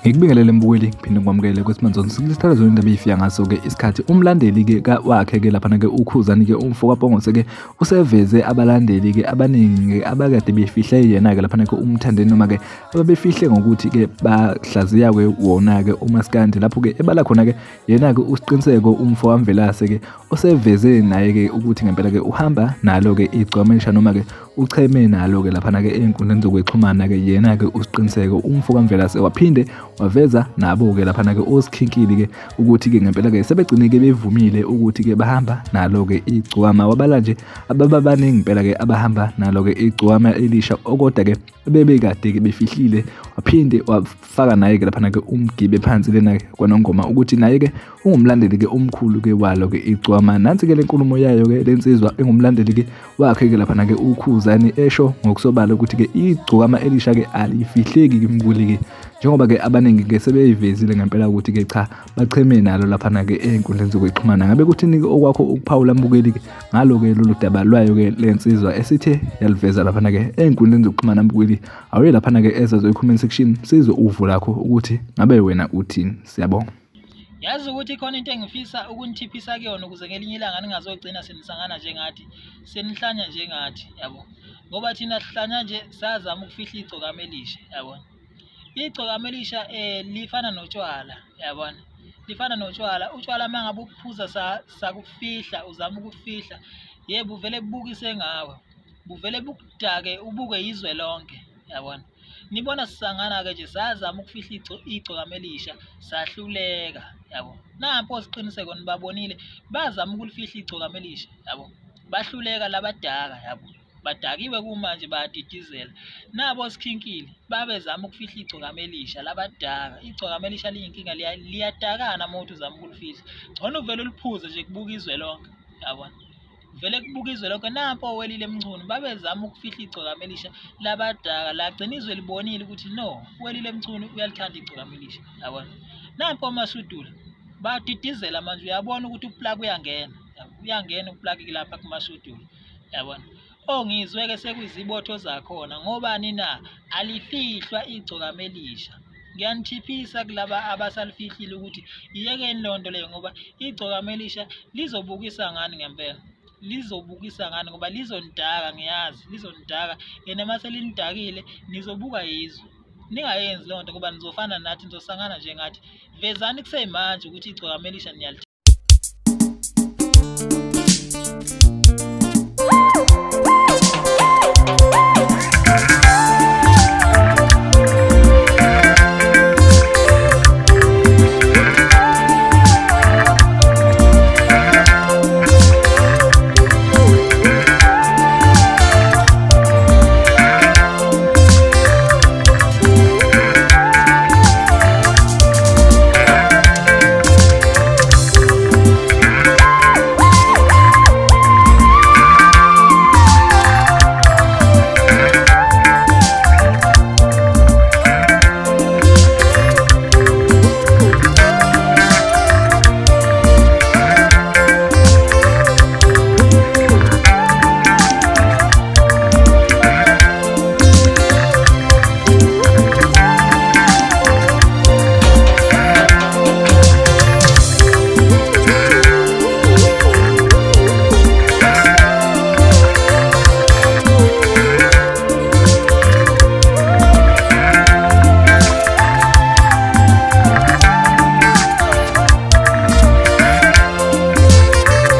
Ngikubingelele mbukeli ngiphinde ngikwamukele ukuthi manje sikulistela zona indaba eyifika ngaso ke isikhathi umlandeli ke wakhe ke lapha ke uKhuzani ke umfoka Bongose ke useveze abalandeli ke abaningi abakade befihle yena ke lapha ke umthandeni noma ke ababefihle ngokuthi ke bahlaziya ke wona ke uMaskandi lapho ke ebala khona ke yena ke usiqiniseko umfoka Mvelase ke oseveze naye ke ukuthi ngempela ke uhamba nalo ke igcwamisha noma ke ucheme nalo ke lapha ke einkundleni zokuxhumana ke yena ke usiqiniseko umfoka Mvelase waphinde waveza nabo ke lapha ke osikhinkili ke ukuthi ke ngempela ke sebegcine ke bevumile ukuthi ke bahamba nalo ke igcwama wabala nje ababaningi impela ke abahamba nalo ke igcwama elisha okoda ke bebekade ke befihlile waphinde wafaka naye ke lapha ke umgibe phansi lena ke kwanongoma ukuthi naye ke ungumlandeli ke omkhulu ke walo ke igcwama nansi ke lenkulumo yayo ke lensizwa engumlandeli ke wakhe ke lapha ke uKhuzani esho ngokusobala ukuthi ke igcwama elisha ke alifihleki ke mbuli ke njengoba ke abaningi ke sebeyivezile ngempela ukuthi ke cha bacheme nalo lapha ke einkundleni zokuxhumana ngabe kuthini ke okwakho ukuphawula mbukeli ke ngalo ke lolu daba lwayo ke lensizwa esithe yaliveza lapha ke einkundleni zokuxhumana mbukeli awuye lapha ke ezazo comment section sizwe uvu lakho ukuthi ngabe wena uthini. Siyabonga. Yazi ukuthi khona into engifisa ukunithiphisa kuyona ukuze ngelinye ilanga ningazogcina senisangana njengathi senihlanya njengathi yabo ngoba thina sihlanya nje sazama ukufihla igcokama elisha yabona. Igcokama elisha lifana notshwala yabona, lifana notshwala. Utshwala mangabe ukuphuza sakufihla uzama ukufihla yebo uvele bubukise ngawe, buvele bukudake ubuke izwe lonke yabona. Nibona sisangana ke nje sazama ukufihla igcokama elisha sahluleka yabo. Nampo siqiniseko nibabonile bazama ukulifihla igcokama elisha yabo, bahluleka labadaka yabo, badakiwe kumanje bayadidizela. Nabo sikhinkile babezama ukufihla igcokama elisha labadaka. Igcokama elisha liyinkinga liyadakana mothi uzama ukulifihla. Ngcono uvele uliphuze nje kubuka izwe lonke yabona, vele kubuka izwe lonke. Nampo welile emchunu babezama ukufihla igcokama elisha labadaka lagcina izwe libonile ukuthi no, welile emchunu uyalithanda igcokama elisha yabona. Nampo amasudula badidizela manje, uyabona ukuthi uplug uyangena uplug lapha kumasudula yabona. Ongizwe ke sekuyizibotho zakhona ngobani na alifihlwa igcokama elisha. Ngiyanithiphisa kulaba abasalifihlile ukuthi iyekeni lonto leyo ngoba igcokama elisha lizobukisa ngani ngempela, lizobukisa ngani ngoba lizonidaka, ngiyazi lizonidaka. Yena mase linidakile nizobuka yizwe. Ningayenzi lonto ngoba nizofana nathi, nizosangana njengathi. Vezani kusemanje ukuthi igcokama elisha